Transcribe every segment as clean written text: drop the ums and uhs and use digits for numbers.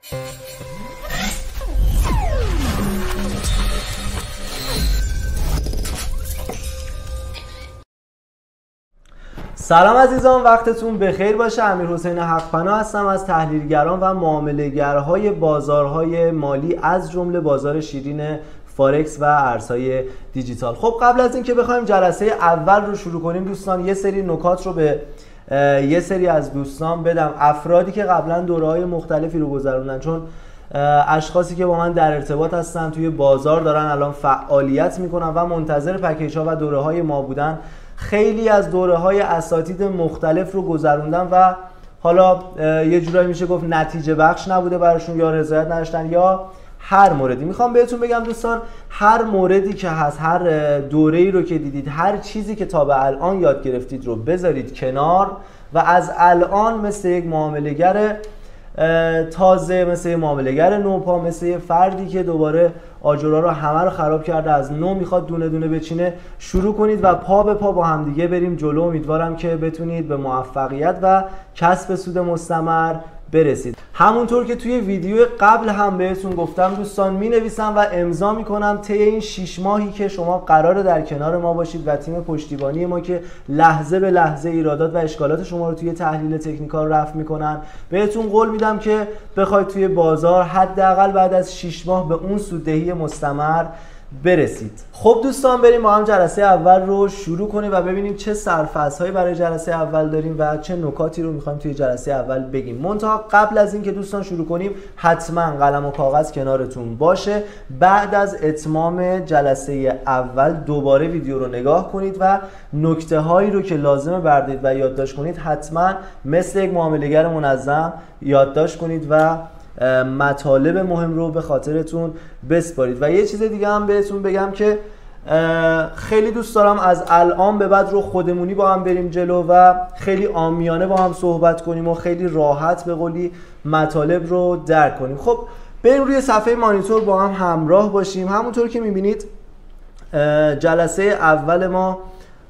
سلام عزیزان، وقتتون بخیر باشه. امیرحسین حق‌پناه هستم از تحلیلگران و معامله‌گرهای بازارهای مالی از جمله بازار شیرین فارکس و ارزهای دیجیتال. خب قبل از اینکه بخوایم جلسه اول رو شروع کنیم دوستان، یه سری نکات رو به یه سری از دوستان بدم، افرادی که قبلا دوره‌های مختلفی رو گذروندن، چون اشخاصی که با من در ارتباط هستن توی بازار دارن الان فعالیت میکنن و منتظر پکیج ها و دوره‌های ما بودن. خیلی از دوره‌های اساتید مختلف رو گذروندن و حالا یه جورایی میشه گفت نتیجه بخش نبوده براشون، یا رضایت نداشتن یا هر موردی. میخوام بهتون بگم دوستان، هر موردی که هست، هر دوره‌ای رو که دیدید، هر چیزی که تا به الان یاد گرفتید رو بذارید کنار و از الان مثل یک معامله‌گر تازه، مثل یک معامله‌گر نوپا، مثل یک فردی که دوباره آجرها رو همه رو خراب کرده از نو میخواد دونه دونه بچینه شروع کنید و پا به پا با همدیگه بریم جلو. امیدوارم که بتونید به موفقیت و کسب سود مستمر برسید. همونطور که توی ویدیو قبل هم بهتون گفتم دوستان، می نویسم و امضا می کنم طی این 6 ماهی که شما قراره در کنار ما باشید و تیم پشتیبانی ما که لحظه به لحظه ایرادات و اشکالات شما رو توی تحلیل تکنیکال رفع میکنن، بهتون قول میدم که بخواید توی بازار حداقل بعد از 6 ماه به اون سوددهی مستمر برسید. خب دوستان، بریم با هم جلسه اول رو شروع کنیم و ببینیم چه سرفصل‌هایی برای جلسه اول داریم و چه نکاتی رو می‌خوایم توی جلسه اول بگیم. منتها قبل از اینکه دوستان شروع کنیم، حتما قلم و کاغذ کنارتون باشه. بعد از اتمام جلسه اول دوباره ویدیو رو نگاه کنید و نکته‌هایی رو که لازمه بردارید و یادداشت کنید حتما مثل یک معامله‌گر منظم یادداشت کنید و مطالب مهم رو به خاطرتون بسپارید. و یه چیز دیگه هم بهتون بگم که خیلی دوست دارم از الان به بعد رو خودمونی با هم بریم جلو و خیلی عامیانه با هم صحبت کنیم و خیلی راحت به قولی مطالب رو درک کنیم. خب بریم روی صفحه مانیتور با هم همراه باشیم. همونطور که میبینید جلسه اول ما،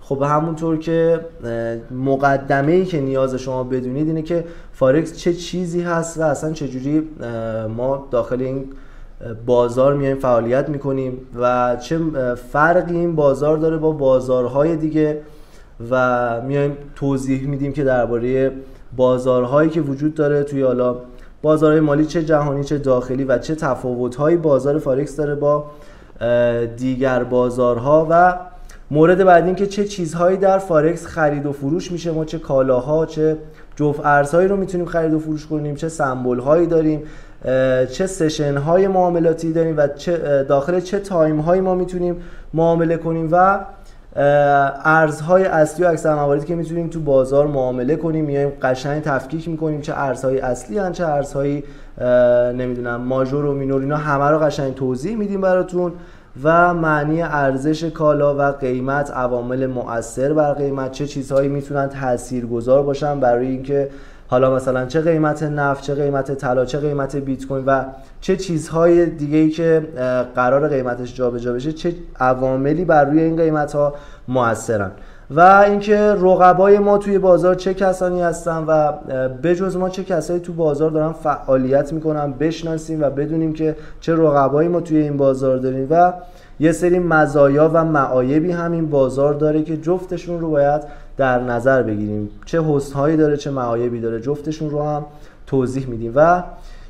خب همونطور که مقدمه‌ای که نیاز شما بدونید اینه که فارکس چه چیزی هست و اصلا چجوری ما داخل این بازار میایم فعالیت میکنیم و چه فرقی این بازار داره با بازارهای دیگه و میایم توضیح میدیم که درباره بازارهایی که وجود داره توی حالا بازارهای مالی، چه جهانی چه داخلی، و چه تفاوت‌هایی بازار فارکس داره با دیگر بازارها. و مورد بعد این که چه چیزهایی در فارکس خرید و فروش میشه، ما چه کالاها چه جفت ارزهایی رو میتونیم خرید و فروش کنیم، چه سمبل هایی داریم، چه سشن های معاملاتی داریم و چه داخل چه تایم هایی ما میتونیم معامله کنیم و ارزهای اصلی و اکثر مواردی که میتونیم تو بازار معامله کنیم. میایم قشنگ تفکیک میکنیم چه ارزهای اصلی هن، چه ارزهای نمیدونم ماژور و مینور، اینا همه رو قشنگ توضیح میدیم براتون و معنی ارزش کالا و قیمت، عوامل مؤثر بر قیمت، چه چیزهایی میتونن تاثیرگذار باشن برای اینکه حالا مثلا چه قیمت نفت، چه قیمت طلا، چه قیمت بیت کوین و چه چیزهای دیگه‌ای که قرار قیمتش جابجا بشه، چه عواملی بر روی این قیمت‌ها مؤثرن و اینکه رقبای ما توی بازار چه کسانی هستن و بجز ما چه کسایی تو بازار دارن فعالیت میکنن بشناسیم و بدونیم که چه رقبایی ما توی این بازار داریم و یه سری مزایا و معایبی هم این بازار داره که جفتشون رو باید در نظر بگیریم، چه حسن‌هایی داره چه معایبی داره، جفتشون رو هم توضیح میدیم و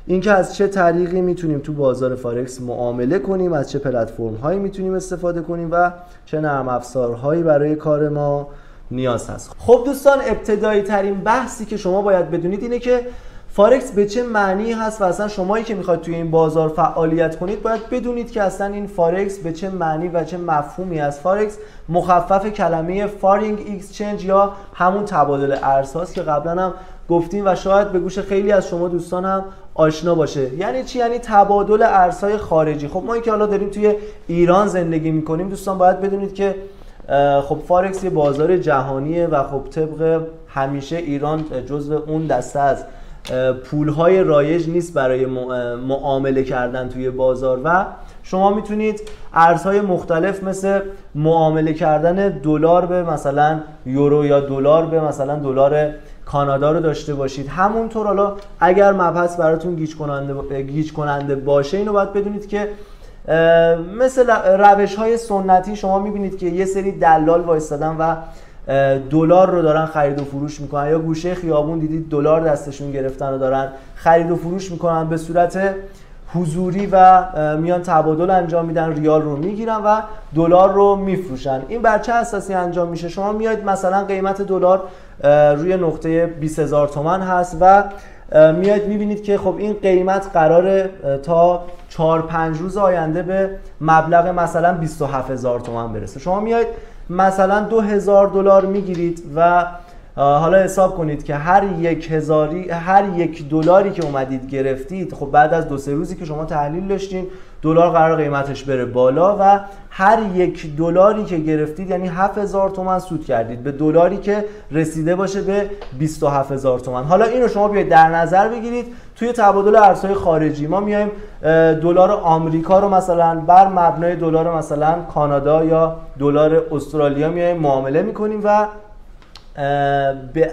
اینکه از چه طریقی میتونیم تو بازار فارکس معامله کنیم، از چه پلتفرم هایی میتونیم استفاده کنیم و چه نرم افزارهایی برای کار ما نیاز هست. خب دوستان، ابتدایی ترین بحثی که شما باید بدونید اینه که فارکس به چه معنی هست و اصلا شمایی که میخواید توی این بازار فعالیت کنید باید بدونید که اصلا این فارکس به چه معنی و چه مفهومی است. فارکس مخفف کلمه فارینگ اکسچنج یا همون تبادل ارزهاست که قبلا هم گفتیم و شاید به گوش خیلی از شما دوستان هم آشنا باشه. یعنی چی؟ یعنی تبادل ارزهای خارجی. خب ما که حالا داریم توی ایران زندگی میکنیم دوستان، باید بدونید که خب فارکس یه بازار جهانیه و خب طبق همیشه ایران جزو اون دسته از پولهای رایج نیست برای معامله کردن توی بازار و شما میتونید ارزهای مختلف مثل معامله کردن دلار به مثلا یورو یا دلار به مثلا دلار کانادا رو داشته باشید. همونطور حالا اگر مبحث براتون گیج کننده باشه، اینو باید بدونید که مثل روش‌های سنتی شما می‌بینید که یه سری دلال وایستادن و دلار رو دارن خرید و فروش میکنن، یا گوشه خیابون دیدید دلار دستشون گرفتن و دارن خرید و فروش میکنن به صورت حضوری و میان تبادل انجام میدن، ریال رو میگیرن و دلار رو میفروشن. این بر چه اساسی انجام میشه؟ شما میاید مثلا قیمت دلار روی نقطه 20000 تومان هست و میاید میبینید که خب این قیمت قراره تا 4-5 روز آینده به مبلغ مثلا 27000 تومان برسه. شما میاید مثلا 2000 دلار میگیرید و حالا حساب کنید که هر یک دلاری که اومدید گرفتید، خب بعد از 2-3 روزی که شما تحلیل داشتین دلار قرار قیمتش بره بالا و هر یک دلاری که گرفتید یعنی 7000 تومان سود کردید به دلاری که رسیده باشه به 27000 تومان. حالا اینو شما بیاید در نظر بگیرید توی تبادل ارزهای خارجی. ما میایم دلار آمریکا رو مثلا بر مبنای دلار مثلا کانادا یا دلار استرالیا میایم معامله میکنیم و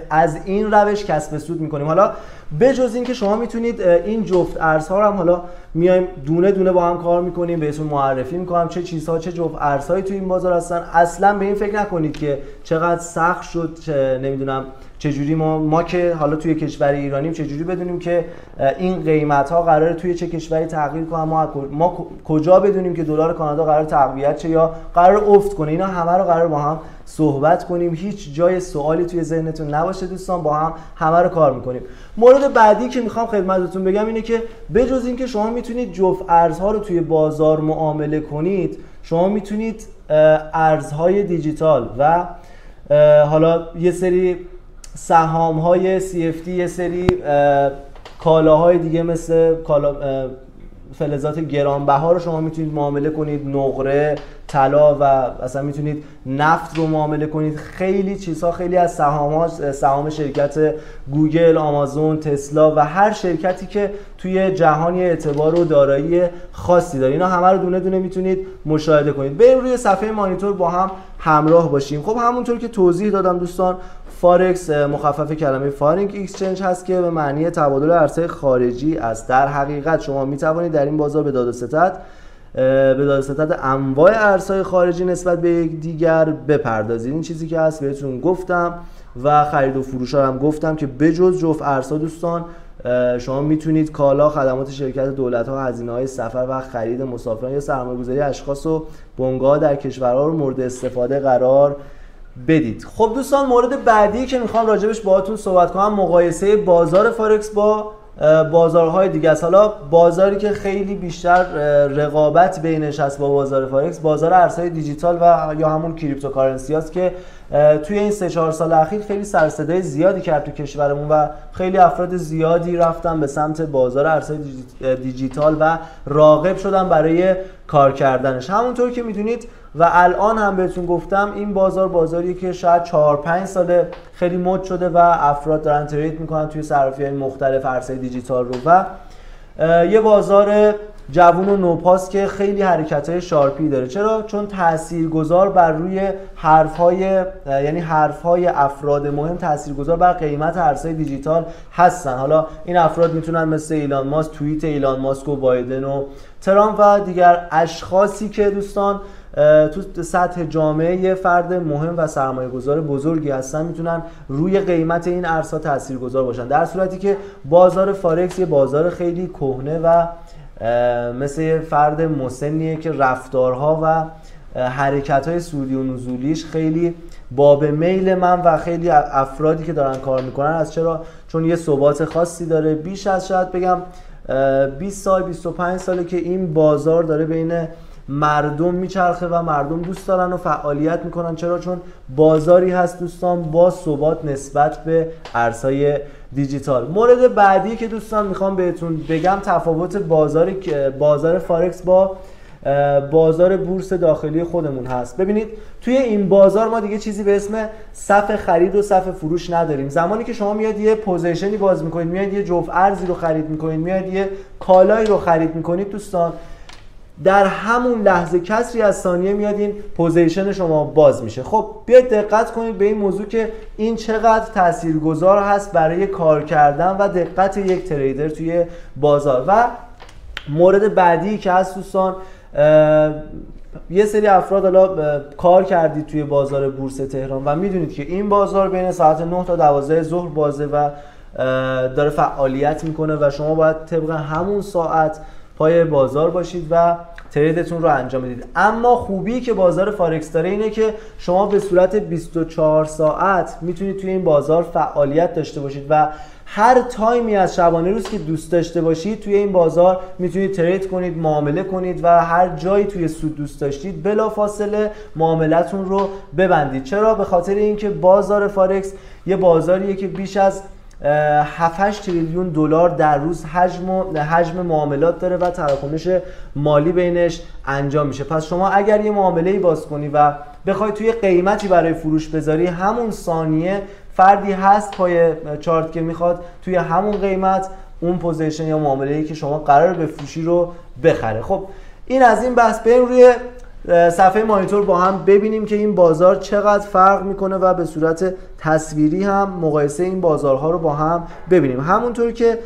از این روش کسب سود میکنیم. حالا بجز این که شما میتونید این جفت ارزها رو هم حالا میایم دونه دونه با هم کار میکنیم، بهتون معرفی میکنم چه چیزها چه جفت ارزهایی توی این بازار هستن. اصلا به این فکر نکنید که چقدر سخت شد، نمیدونم چجوری ما که حالا توی کشور ایرانیم چجوری بدونیم که این قیمت ها قراره توی چه کشوری تغییر کنه، ما کجا بدونیم که دلار کانادا قرار تقویت شه یا قرار افت کنه. اینا همه رو قرار با هم صحبت کنیم. هیچ جای سوالی توی ذهنتون نباشه دوستان، با هم همه رو کار میکنیم. مورد بعدی که میخوام خدمتتون بگم اینه که بجز این که شما میتونید جفت ارزها رو توی بازار معامله کنید، شما میتونید ارزهای دیجیتال و حالا یه سری سهام‌های CFD، یه سری کالاهای دیگه مثل فلزات گرانبها رو شما میتونید معامله کنید، نقره، طلا و اصلا میتونید نفت رو معامله کنید. خیلی چیزها، خیلی از سهام شرکت گوگل، آمازون، تسلا و هر شرکتی که توی جهان اعتبار و دارایی خاصی داره، اینا همه رو دونه دونه میتونید مشاهده کنید. بریم روی صفحه مانیتور با هم همراه باشیم. خب همونطور که توضیح دادم دوستان، فارکس مخفف کلمه فارینگ اکسچنج هست که به معنی تبادل ارزهای خارجی است. در حقیقت شما میتوانید در این بازار به داد و ستد انواع ارزهای خارجی نسبت به یکدیگر بپردازید. این چیزی که هست بهتون گفتم و خرید و فروش هم گفتم که بجز جفت ارزها دوستان شما میتونید کالا، خدمات شرکت دولت‌ها، هزینه‌های سفر و خرید مسافران یا سرمایه‌گذاری اشخاص و بنگاه در کشورها رو مورد استفاده قرار بدید. خب دوستان، مورد بعدی که میخوام راجبش باهاتون صحبت کنم مقایسه بازار فارکس با بازارهای دیگه است. حالا بازاری که خیلی بیشتر رقابت بینش هست با بازار فارکس، بازار ارزهای دیجیتال و یا همون کریپتوکارنسی هست که توی این 3-4 سال اخیر خیلی سر صدای زیادی کرد تو کشورمون و خیلی افراد زیادی رفتن به سمت بازار ارزهای دیجیتال و راغب شدن برای کار کردنش. همونطور که میدونید و الان هم بهتون گفتم، این بازاریه که شاید 4-5 ساله خیلی مد شده و افراد دارن ترید میکنن توی صرافی‌های مختلف ارزهای دیجیتال رو و یه بازار جوون و نوپاس که خیلی حرکت‌های شارپی داره. چرا؟ چون تاثیرگذار بر روی حرف‌های افراد مهم تاثیرگذار بر قیمت ارزهای دیجیتال هستن. حالا این افراد میتونن مثل ایلان ماسک، توییت ایلان ماسک و بایدن و ترامپ و دیگر اشخاصی که دوستان تو سطح جامعه فرد مهم و سرمایه‌گذار بزرگی هستن میتونن روی قیمت این ارزها تاثیرگذار باشن، در صورتی که بازار فارکس یه بازار خیلی کهنه و مثل فرد مسنیه که رفتارها و حرکت‌های سودی و نزولیش خیلی باب میل من و خیلی افرادی که دارن کار میکنن از. چرا؟ چون یه ثبات خاصی داره. بیش از شاید بگم 20 سال 25 ساله که این بازار داره بین مردم میچرخه و مردم دوست دارن و فعالیت میکنن. چرا؟ چون بازاری هست دوستان با ثبات نسبت به ارزهای دیجیتال. مورد بعدی که دوستان میخوام بهتون بگم تفاوت بازار فارکس با بازار بورس داخلی خودمون هست. ببینید توی این بازار ما دیگه چیزی به اسم صف خرید و صف فروش نداریم. زمانی که شما میاد یه پوزیشنی باز میکنید، میاد یه جفت ارزی رو خرید میکنید، میاد یه کالایی رو خرید میکنید دوستان، در همون لحظه کسری از ثانیه میاد این پوزیشن شما باز میشه. خب بیاید دقت کنید به این موضوع که این چقدر تاثیرگذار هست برای کار کردن و دقت یک تریدر توی بازار. و مورد بعدی که هست دوستان، یه سری افراد حالا کار کردید توی بازار بورس تهران و میدونید که این بازار بین ساعت 9 تا 12 ظهر بازه و داره فعالیت میکنه و شما باید طبق همون ساعت پای بازار باشید و تریدتون رو انجام بدید. اما خوبی که بازار فارکس داره اینه که شما به صورت 24 ساعت میتونید توی این بازار فعالیت داشته باشید و هر تایمی از شبانه روز که دوست داشته باشید توی این بازار میتونید ترید کنید، معامله کنید و هر جایی توی سود دوست داشتید بلافاصله معاملتون رو ببندید. چرا؟ به خاطر اینکه بازار فارکس یه بازاریه که بیش از 7-8 تریلیون دلار در روز حجم معاملات داره و تراکنش مالی بینش انجام میشه. پس شما اگر یه معامله‌ای باز کنی و بخوای توی قیمتی برای فروش بذاری، همون ثانیه فردی هست پای چارت که میخواد توی همون قیمت اون پوزیشن یا معامله‌ای که شما قرار بفروشی رو بخره. خب این از این بحث. بریم روی صفحه مانیتور با هم ببینیم که این بازار چقدر فرق میکنه و به صورت تصویری هم مقایسه این بازارها رو با هم ببینیم. همونطور که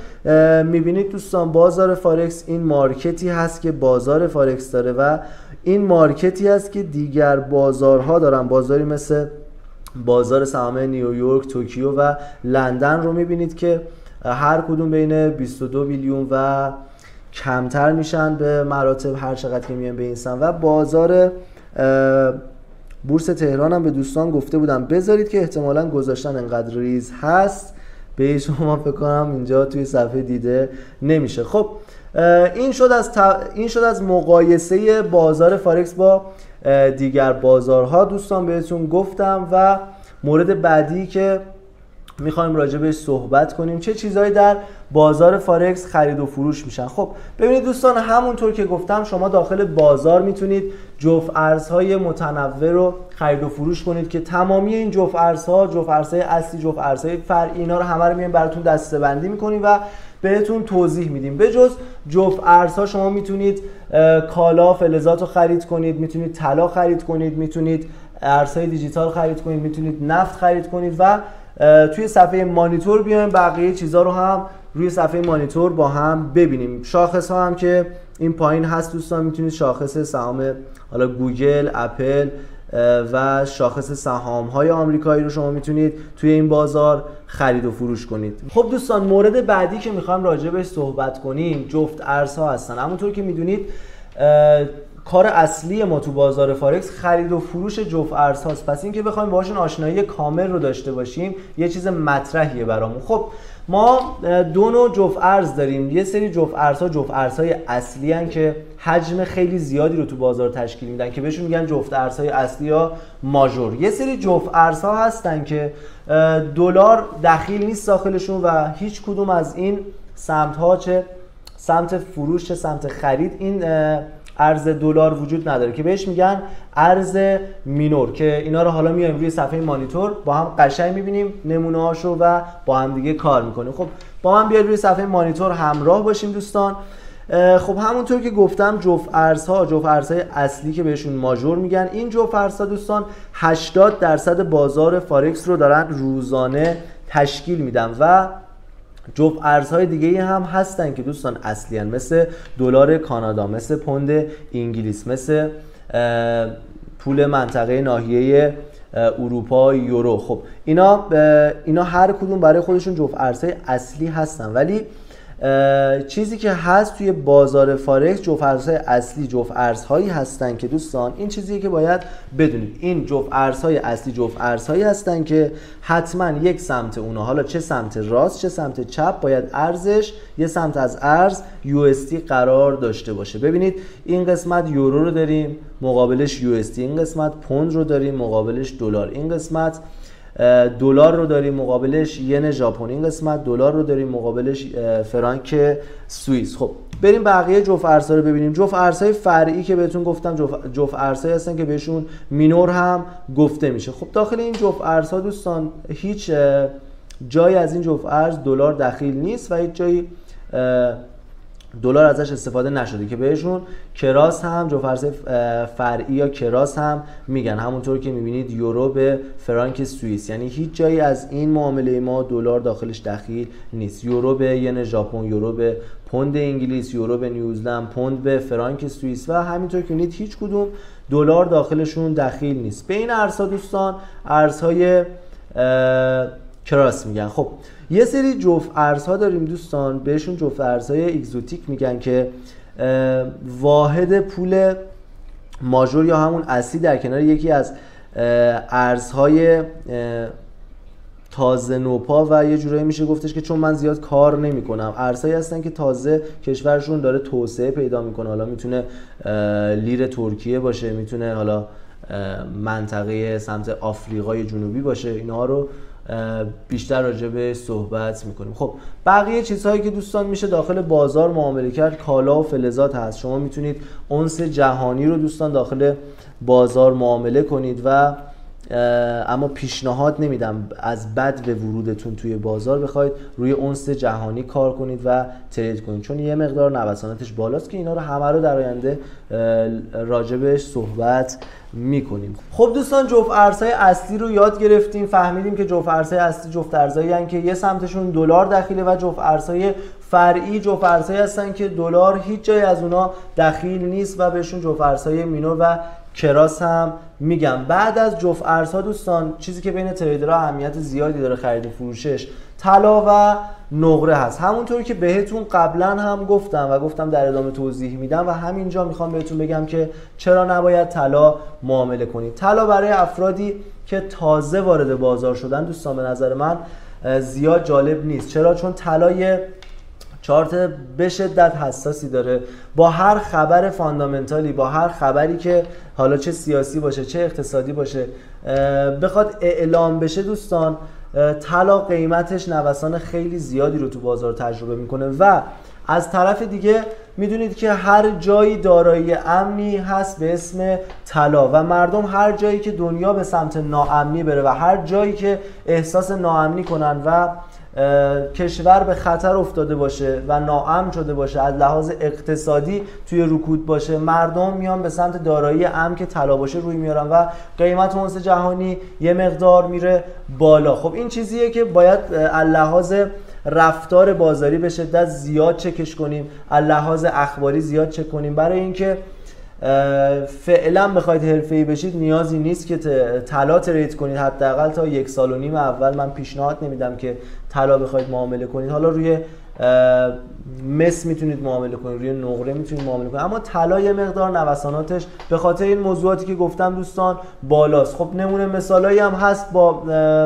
میبینید دوستان، بازار فارکس این مارکتی هست که بازار فارکس داره و این مارکتی هست که دیگر بازارها دارن. بازاری مثل بازار سهام نیویورک، توکیو و لندن رو میبینید که هر کدوم بین 22 بیلیون و کمتر میشن به مراتب هر چقدر که میان به این سن. و بازار بورس تهران هم به دوستان گفته بودم بذارید که احتمالاً گذاشتن انقدر ریز هست به شما فکر کنم اینجا توی صفحه دیده نمیشه. خب این شد از مقایسه بازار فارکس با دیگر بازارها دوستان بهتون گفتم. و مورد بعدی که میخوایم راجع بهش صحبت کنیم چه چیزهایی در بازار فارکس خرید و فروش میشن. خب ببینید دوستان، همونطور که گفتم شما داخل بازار میتونید جفت ارزهای متنوع رو خرید و فروش کنید که تمامی این جفت ارزها، جفت ارزهای اصلی، جفت ارزهای فرعی، اینا رو همه رو میایم براتون دسته‌بندی میکنیم و بهتون توضیح میدیم. به جز جفت ارزها شما میتونید کالا، فلزات رو خرید کنید، میتونید طلا خرید کنید، میتونید ارزهای دیجیتال خرید کنید، میتونید نفت خرید کنید و توی صفحه مانیتور بیایم بقیه چیزا رو هم روی صفحه مانیتور با هم ببینیم. شاخص ها هم که این پایین هست دوستان، میتونید شاخص سهام حالا گوگل، اپل و شاخص سهام های آمریکایی رو شما میتونید توی این بازار خرید و فروش کنید. خب دوستان، مورد بعدی که میخوایم راجع بهش صحبت کنیم جفت ارزها هستن. همونطور که میدونید کار اصلی ما تو بازار فارکس خرید و فروش جفت ارزهاست. پس اینکه بخوایم باهاشون آشنایی کامل رو داشته باشیم یه چیز مطرحیه برامون. خب ما دو نوع جفت ارز داریم. یه سری جفت ارزها جفت ارزهای اصلی هستن که حجم خیلی زیادی رو تو بازار تشکیل میدن که بهشون میگن جفت ارزهای اصلی یا ماژور. یه سری جفت ارزها هستن که دلار دخیل نیست داخلشون و هیچ کدوم از این سمت ها، چه سمت فروش چه سمت خرید، این ارز دلار وجود نداره که بهش میگن ارز مینور که اینا رو حالا میایم روی صفحه مانیتور با هم قشنگ میبینیم نمونه هاشو و با هم دیگه کار میکنیم. خب با من بیاید روی صفحه مانیتور همراه باشیم دوستان. خب همونطور که گفتم جفت ارزها، جفت ارزهای اصلی که بهشون ماژور میگن، این جفت ارزها دوستان 80% بازار فارکس رو دارن روزانه تشکیل میدن و جفت ارزهای دیگه هم هستن که دوستان اصلی هن، مثل دلار کانادا، مثل پوند انگلیس، مثل پول منطقه ناحیه اروپا، یورو. خب اینا هر کدوم برای خودشون جفت ارزهای اصلی هستن، ولی چیزی که هست توی بازار فارکس جفت ارزهای اصلی جفت ارزهایی هستن که دوستان این چیزیه که باید بدونید. این جفت ارزهای اصلی جفت ارزهایی هستن که حتما یک سمت اونها، حالا چه سمت راست چه سمت چپ، باید ارزش یه سمت از ارز USD قرار داشته باشه. ببینید این قسمت یورو رو داریم مقابلش USD، این قسمت پوند رو داریم مقابلش دلار، این قسمت دلار رو داریم مقابلش ین ژاپنی، این قسمت دلار رو داریم مقابلش فرانک سوئیس. خب بریم بقیه جفت ارزها رو ببینیم. جفت ارزهای فرعی که بهتون گفتم جفت ارزهایی هستن که بهشون مینور هم گفته میشه. خب داخل این جفت ارزها دوستان هیچ جایی از این جفت ارز دلار دخیل نیست و هیچ جایی دلار ازش استفاده نشده که بهشون کراس هم جفت ارزهای فرعی یا کراس هم میگن، همونطور که میبینید یورو به فرانک سوئیس، یعنی هیچ جایی از این معامله ما دلار داخلش دخیل نیست. یورو به ین ژاپن، یورو به پوند انگلیس، یورو به نیوزلند، پوند به فرانک سوئیس و همینطور که میبینید هیچ کدوم دلار داخلشون دخیل نیست. به این ارزها دوستان ارزهای کراس میگن. خب یه سری جفت ارزها داریم دوستان، بهشون جفت ارزهای اگزوتیک میگن که واحد پول ماژور یا همون اصلی در کنار یکی از ارزهای تازه نوپا و یه جورایی میشه گفتش که چون من زیاد کار نمیکنم، ارزهایی هستن که تازه کشورشون داره توسعه پیدا میکنه. حالا میتونه لیر ترکیه باشه، میتونه حالا منطقه سمت آفریقای جنوبی باشه، اینها رو بیشتر راجع به صحبت میکنیم. خب بقیه چیزهایی که دوستان میشه داخل بازار معامله کرد، کالا و فلزات هست. شما میتونید اونس جهانی رو دوستان داخل بازار معامله کنید و اما پیشنهاد نمیدم از بد به ورودتون توی بازار بخواید روی اونس جهانی کار کنید و ترید کنید، چون یه مقدار نوساناتش بالاست که اینا رو همه رو در آینده راجبش صحبت میکنیم. خب دوستان جفت ارزهای اصلی رو یاد گرفتیم، فهمیدیم که جفت ارزهای اصلی جفت ارزهایی هستن که یه سمتشون دلار دخیله و جفت ارزهای فرعی جفت ارزهایی هستن که دلار هیچ جای از اونا دخیل نیست و بهشون جفت ارزهای مینور و کراس هم میگم. بعد از جفت ارزها دوستان چیزی که بین تریدرها اهمیت زیادی داره خرید و فروشش، طلا و نقره هست. همونطور که بهتون قبلا هم گفتم در ادامه توضیح میدم و همینجا میخوام بهتون بگم که چرا نباید طلا معامله کنید. طلا برای افرادی که تازه وارد بازار شدن دوستان به نظر من زیاد جالب نیست. چرا؟ چون طلا چارت به شدت حساسی داره، با هر خبر فاندامنتالی، با هر خبری که حالا چه سیاسی باشه چه اقتصادی باشه بخواد اعلام بشه دوستان، طلا قیمتش نوسان خیلی زیادی رو تو بازار تجربه میکنه و از طرف دیگه میدونید که هر جایی دارایی امنی هست به اسم طلا و مردم هر جایی که دنیا به سمت ناامنی بره و هر جایی که احساس ناامنی کنن و کشور به خطر افتاده باشه و ناامن شده باشه، از لحاظ اقتصادی توی رکود باشه، مردم میان به سمت دارایی امن که طلا باشه روی میارن و قیمت اونس جهانی یه مقدار میره بالا. خب این چیزیه که باید از لحاظ رفتار بازاری به شدت زیاد چکش کنیم، از لحاظ اخباری زیاد چک کنیم. برای اینکه فعلا بخواید حرفه‌ای بشید نیازی نیست که طلا ترید کنید. حداقل تا 1.5 سال اول من پیشنهاد نمیدم که طلا بخواید معامله کنید. حالا روی مس میتونید معامله کنید، روی نقره میتونید معامله کنید، اما طلا یه مقدار نوساناتش به خاطر این موضوعاتی که گفتم دوستان بالاست. خب نمونه مثالایی هم هست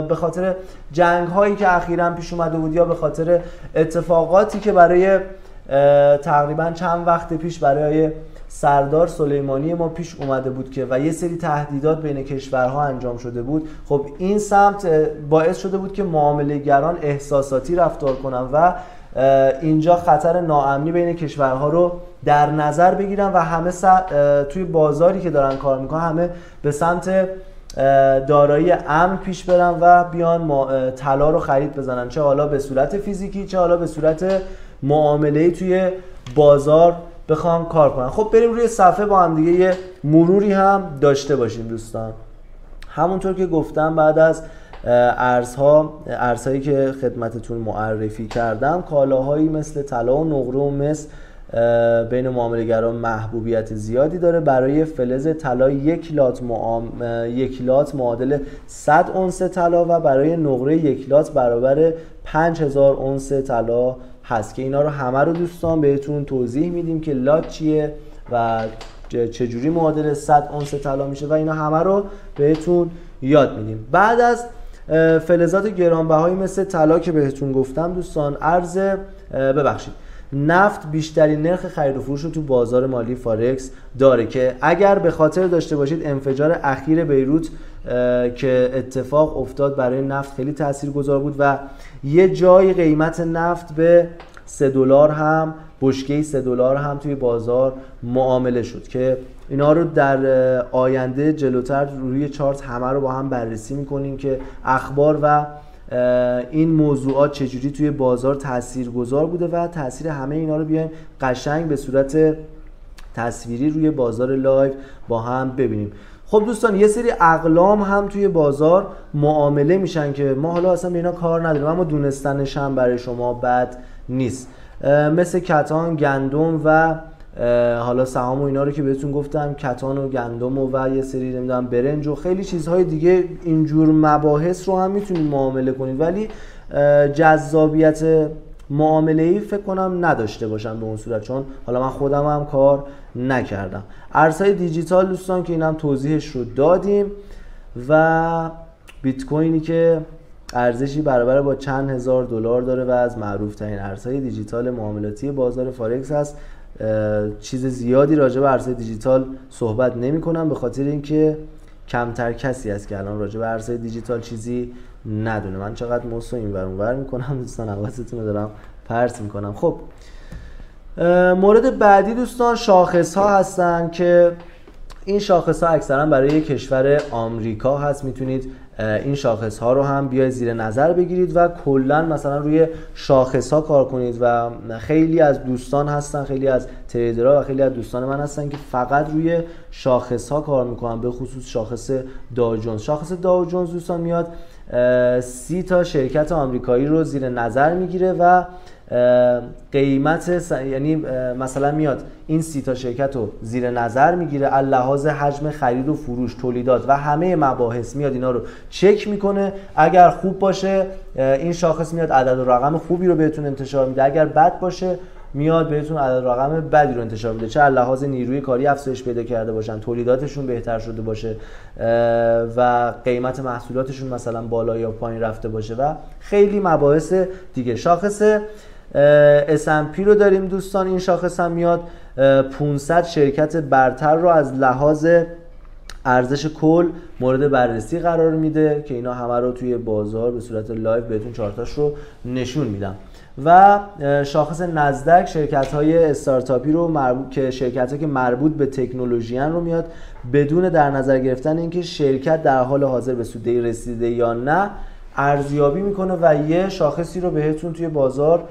به خاطر جنگ هایی که اخیراً پیش اومده بود یا به خاطر اتفاقاتی که برای تقریبا چند وقت پیش برای سردار سلیمانی ما پیش اومده بود که و یه سری تهدیدات بین کشورها انجام شده بود. خب این سمت باعث شده بود که معامله‌گران احساساتی رفتار کنن و اینجا خطر ناامنی بین کشورها رو در نظر بگیرن و همه توی بازاری که دارن کار میکنن همه به سمت دارایی امن پیش برن و بیان طلا رو خرید بزنن، چه حالا به صورت فیزیکی چه حالا به صورت معامله‌ای توی بازار بخوام کار کنن. خب بریم روی صفحه با هم دیگه یه مروری هم داشته باشیم دوستان. همونطور که گفتم بعد از ارزهایی که خدمتتون معرفی کردم، کالاهایی مثل طلا و نقره و مس بین معامله‌گران محبوبیت زیادی داره. برای فلز طلا 1 لات معادل 100 اونس طلا و برای نقره 1 لات برابر 5000 اونس طلا هست که اینا رو همه رو دوستان بهتون توضیح میدیم که لات چیه و چجوری معادل 100 اونس طلا میشه و اینا همه رو بهتون یاد میدیم. بعد از فلزات گرانبهایی مثل طلا که بهتون گفتم دوستان، نفت بیشترین نرخ خرید و فروش رو تو بازار مالی فارکس داره که اگر به خاطر داشته باشید انفجار اخیر بیروت که اتفاق افتاد برای نفت خیلی تاثیرگذار بود و یه جای قیمت نفت به $3 هم بشکه $3 هم توی بازار معامله شد که اینا رو در آینده جلوتر روی چارت همه رو با هم بررسی میکنیم که اخبار و این موضوعات چجوری توی بازار تاثیرگذار بوده و تاثیر همه اینا رو بیایم قشنگ به صورت تصویری روی بازار لایو با هم ببینیم. خب دوستان، یه سری اقلام هم توی بازار معامله میشن که ما حالا اصلا به اینا کار نداریم، اما دونستنش هم برای شما بد نیست، مثل کتان، گندم و حالا سهام و اینا رو که بهتون گفتم، کتان و گندم و یه سری نمیدونم برنج و خیلی چیزهای دیگه. اینجور مباحث رو هم میتونید معامله کنید، ولی جذابیت معامله‌ای فکر کنم نداشته باشم به اون صورت، چون حالا من خودم هم کار نکردم. ارزهای دیجیتال دوستان که اینم توضیحش رو دادیم، و بیت کوینی که ارزشی برابر با چند هزار دلار داره و از معروف ترین ارزهای دیجیتال معاملاتی بازار فارکس هست. چیز زیادی راجع به ارزهای دیجیتال صحبت نمی کنم، به خاطر اینکه کمتر کسی هست که الان راجع به ارزهای دیجیتال چیزی ندونه. من چقدر موسو این ور اون ور میکنم دوستان، حواستون رو دارم پرت میکنم. خب مورد بعدی دوستان شاخص ها هستن که این شاخص ها اکثرا برای کشور آمریکا هست. میتونید این شاخص ها رو هم بیاید زیر نظر بگیرید و کلا مثلا روی شاخص ها کار کنید. و خیلی از دوستان هستن، خیلی از تریدرها و خیلی از دوستان من هستن که فقط روی شاخص ها کار میکنن، به خصوص شاخص داو جونز. شاخص داو جونز دوستان میاد 30 تا شرکت آمریکایی رو زیر نظر میگیره و قیمت یعنی مثلا میاد این 30 تا شرکت رو زیر نظر میگیره، لحاظ حجم خرید و فروش، تولیدات و همه مباحث میاد اینا رو چک میکنه. اگر خوب باشه این شاخص میاد عدد و رقم خوبی رو بهتون انتشار میده، اگر بد باشه میاد بهتون عدد رقم بدی رو انتشار میده، چه لحاظ نیروی کاری افزایش پیدا کرده باشن، تولیداتشون بهتر شده باشه و قیمت محصولاتشون مثلا بالا یا پایین رفته باشه و خیلی مباحث دیگه. شاخص S&P رو داریم دوستان. این شاخص هم میاد 500 شرکت برتر رو از لحاظ ارزش کل مورد بررسی قرار میده که اینا همه رو توی بازار به صورت لایو بهتون چارتاش رو نشون میدم. و شاخص نزدک شرکت های استارتاپی رو که شرکت ها که مربوط به تکنولوژی رو میاد بدون در نظر گرفتن اینکه شرکت در حال حاضر به سوددهی رسیده یا نه ارزیابی میکنه و یه شاخصی رو بهتون توی بازار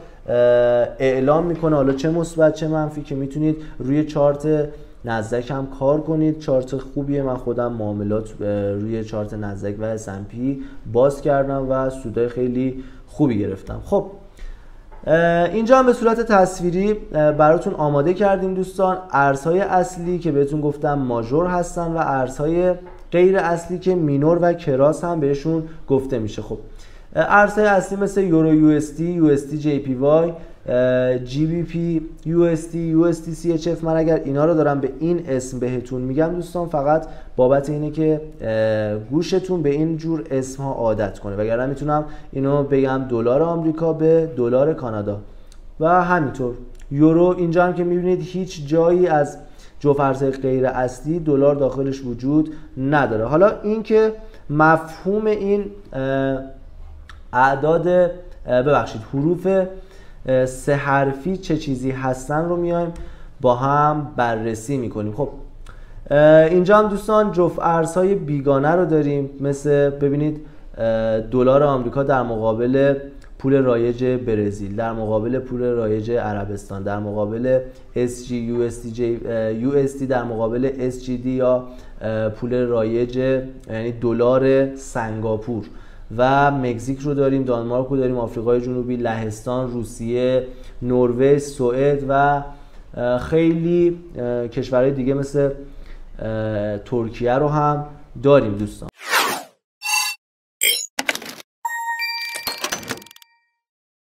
اعلام میکنه، حالا چه مثبت چه منفی، که میتونید روی چارت نزدک هم کار کنید. چارت خوبیه، من خودم معاملات روی چارت نزدک و S&P باز کردم و سودای خیلی خوبی گرفتم. خب اینجا هم به صورت تصویری براتون آماده کردیم دوستان ارزهای اصلی که بهتون گفتم ماژور هستن و ارزهای غیر اصلی که مینور و کراس هم بهشون گفته میشه. خب ارزهای اصلی مثل یورو USD JPY GBP USD CHF، من اگر اینا رو دارم به این اسم بهتون میگم دوستان فقط بابت اینه که گوشتون به این جور اسم ها عادت کنه، وگرنه میتونم اینو بگم دلار آمریکا به دلار کانادا و همینطور. یورو اینجا هم که میبینید هیچ جایی از جفت ارزهای غیر اصلی دلار داخلش وجود نداره. حالا این که مفهوم این اعداد حروف 3 حرفی چه چیزی هستن رو میایم با هم بررسی میکنیم. خب اینجا هم دوستان جفت ارزهای بیگانه رو داریم، مثل ببینید دلار آمریکا در مقابل پول رایج برزیل، در مقابل پول رایج عربستان، در مقابل USD در مقابل SGD یا پول رایج یعنی دلار سنگاپور، و مکزیک رو داریم، دانمارک رو داریم، آفریقای جنوبی، لهستان، روسیه، نروژ، سوئد و خیلی کشورهای دیگه مثل ترکیه رو هم داریم دوستان.